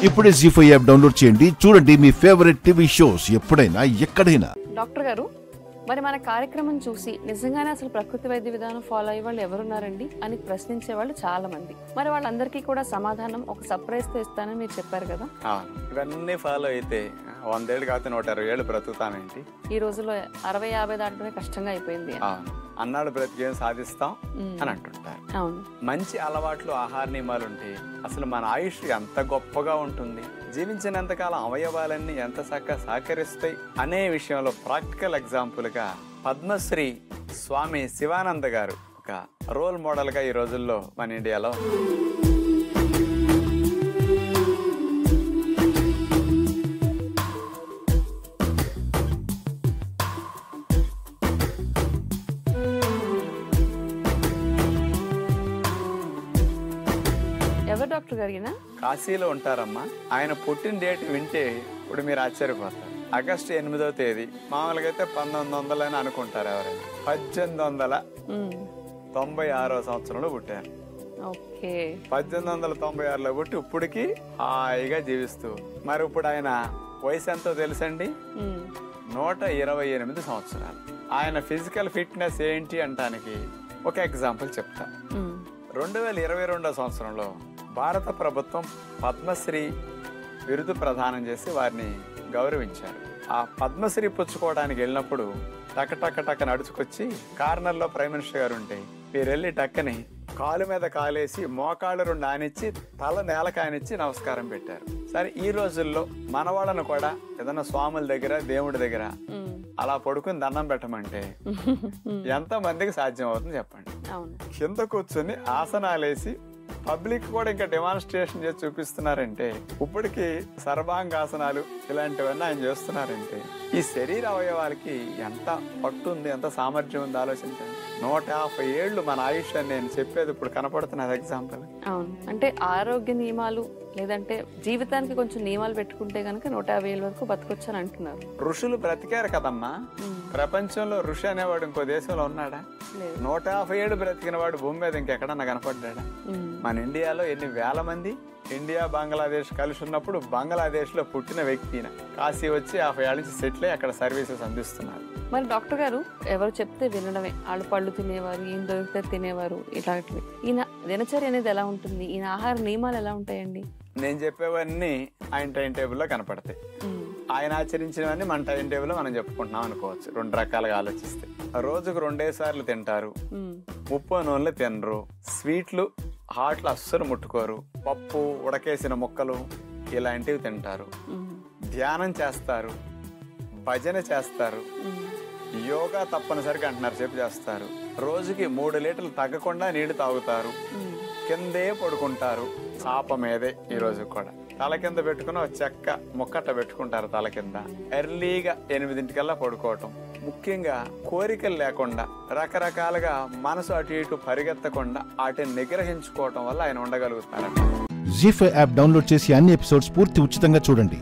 ఇప్పుడే జీ5 app download చేయండి. చూడండి మీ ఫేవరెట్ టీవీ షోస్ ఎప్పుడైనా ఎక్కడైనా. డాక్టర్ గారు, మరి మన కార్యక్రమం చూసి నిజంగానే అసలు ప్రకృతి వైద్య విధానం ఫాలో అయ్యే వాళ్ళు ఎవరున్నారండి అని ప్రశ్నించే వాళ్ళు చాలా మంది. మరి వాళ్ళందరికీ కూడా సమాధానం ఒక సర్ప్రైజ్ తో ఇస్తానని మీరు చెప్పారు కదా. ఇవన్నీ ఫాలో అయితే 100 ఏళ్ళు కాకపోతే 120 ఏళ్ళు బ్రతుకుతామేంటి? ఈ రోజుల్లో 60-50 దాటమే కష్టంగా అయిపోయింది. అన్నాడు బ్రతికేం సాధిస్తాం అని అంటుంటారు. అవును, మంచి అలవాట్లు, ఆహార నియమాలు ఉంటే అసలు మన ఆయుష్ ఎంత గొప్పగా ఉంటుంది, జీవించినంతకాలం అవయవాలన్నీ ఎంత చక్కగా సహకరిస్తాయి అనే విషయంలో ప్రాక్టికల్ ఎగ్జాంపుల్ గా పద్మశ్రీ స్వామి శివానంద గారు ఒక రోల్ మోడల్ గా ఈ రోజుల్లో మన ఇండియాలో. ఎవరు డాక్టర్ గారినా? కాశీలో ఉంటారమ్మా. ఆయన పుట్టిన డేట్ వింటే ఇప్పుడు మీరు ఆశ్చర్యపోతారు. ఆగస్టు 8వ తేదీ. మామూలుగా అయితే 1900 అని అనుకుంటారు ఎవరైనా. 1896వ సంవత్సరంలో పుట్టారు. 1896లో పుట్టి ఇప్పటికి హాయిగా జీవిస్తూ. మరి ఇప్పుడు ఆయన వయసు ఎంతో తెలుసండి? 128 సంవత్సరాలు. ఆయన ఫిజికల్ ఫిట్నెస్ ఏంటి అంటానికి ఒక ఎగ్జాంపుల్ చెప్తా. 2022వ సంవత్సరంలో భారత ప్రభుత్వం పద్మశ్రీ బిరుదు ప్రదానం చేసి వారిని గౌరవించారు. ఆ పద్మశ్రీ పుచ్చుకోవడానికి వెళ్ళినప్పుడు టక నడుచుకొచ్చి కార్నర్లో ప్రైమ్ మినిస్టర్ గారు ఉంటే మీరు వెళ్ళి టక్కని కాలు మీద కాలేసి మోకాళ్ళు 2 ఆనిచ్చి తల నేలకు ఆనిచ్చి నమస్కారం పెట్టారు. సరే, ఈ రోజుల్లో మన వాళ్ళను కూడా ఏదన్నా స్వాముల దగ్గర, దేవుడి దగ్గర అలా పడుకుని దండం పెట్టమంటే ఎంత మందికి సాధ్యం అవుతుంది చెప్పండి? కింద కూర్చొని ఆసనాలేసి పబ్లిక్ కూడా ఇంకా డెమాన్స్ట్రేషన్ చేసి చూపిస్తున్నారంటే, ఇప్పటికి సర్వాంగాసనాలు ఇలాంటివన్నీ ఆయన చేస్తున్నారంటే ఈ శరీర అవయవాలకి ఎంత పట్టు ఉంది, ఎంత సామర్థ్యం ఉంది ఆలోచించండి. 150 ఏళ్ళు మన ఆయుష్ అని నేను చెప్పేది ఇప్పుడు కనపడుతున్నది ఎగ్జాంపుల్. అవును, అంటే ఆరోగ్య నియమాలు లేదంటే జీవితానికి కొంచెం నియమాలు పెట్టుకుంటే గనక 150 ఏళ్ళ వరకు బతకొచ్చు అని అంటున్నారు. ఋషులు బ్రతికారు కదమ్మా. ప్రపంచంలో ఋషి అనేవాడు ఇంకో దేశంలో ఉన్నాడా? 150 ఏళ్ళు బ్రతికిన వాడు భూమి మీద ఇంకెక్కడన్నా కనపడ్డా? మన ఇండియాలో ఎన్ని వేల మంది ఇండియా బంగ్లాదేశ్ కలిసి ఉన్నప్పుడు బంగ్లాదేశ్ లో పుట్టిన వ్యక్తి కాశీ వచ్చి 50 ఏళ్ళ నుంచి సెటిల్ అయ్యి అక్కడ సర్వీసెస్ అందిస్తున్నారు. మరి డాక్టర్ గారు, ఎవరు చెప్తే వినడమే, వాళ్ళు పళ్ళు తినేవారు, ఏం దొరికితే తినేవారు, ఇలాంటివి. ఈయన దినచర్య అనేది ఎలా ఉంటుంది? ఈయన ఆహార నియమాలు ఎలా ఉంటాయండి? నేను చెప్పేవన్నీ ఆయన టైం టేబుల్లో కనపడతాయి. ఆయన ఆచరించినవన్నీ మన టైం టేబుల్లో మనం చెప్పుకుంటున్నాం అనుకోవచ్చు. 2 రకాలుగా ఆలోచిస్తే, రోజుకు 2 సార్లు తింటారు, ఉప్పు నూనెలు తినరు, స్వీట్లు హాట్లు అస్సలు ముట్టుకోరు, పప్పు, ఉడకేసిన ముక్కలు ఇలాంటివి తింటారు, ధ్యానం చేస్తారు, భజన చేస్తారు, యోగా తప్పనిసరిగా అంటున్నారు సేపు చేస్తారు, రోజుకి 3 లీటర్లు తగ్గకుండా నీళ్లు తాగుతారు, కిందే పడుకుంటారు, చాప మీదే. ఈ రోజు కూడా తల కింద పెట్టుకుని ఒక చెక్క ముక్కట పెట్టుకుంటారు తల కింద. ఎర్లీగా 8 పడుకోవటం. ముఖ్యంగా కోరికలు లేకుండా, రకరకాలుగా మనసు అటు ఇటు పరిగెత్తకుండా వాటిని నిగ్రహించుకోవటం వల్ల ఆయన ఉండగలుగుతారు. జీ5 యాప్ డౌన్లోడ్ చేసి అన్ని ఎపిసోడ్స్ పూర్తి ఉచితంగా చూడండి.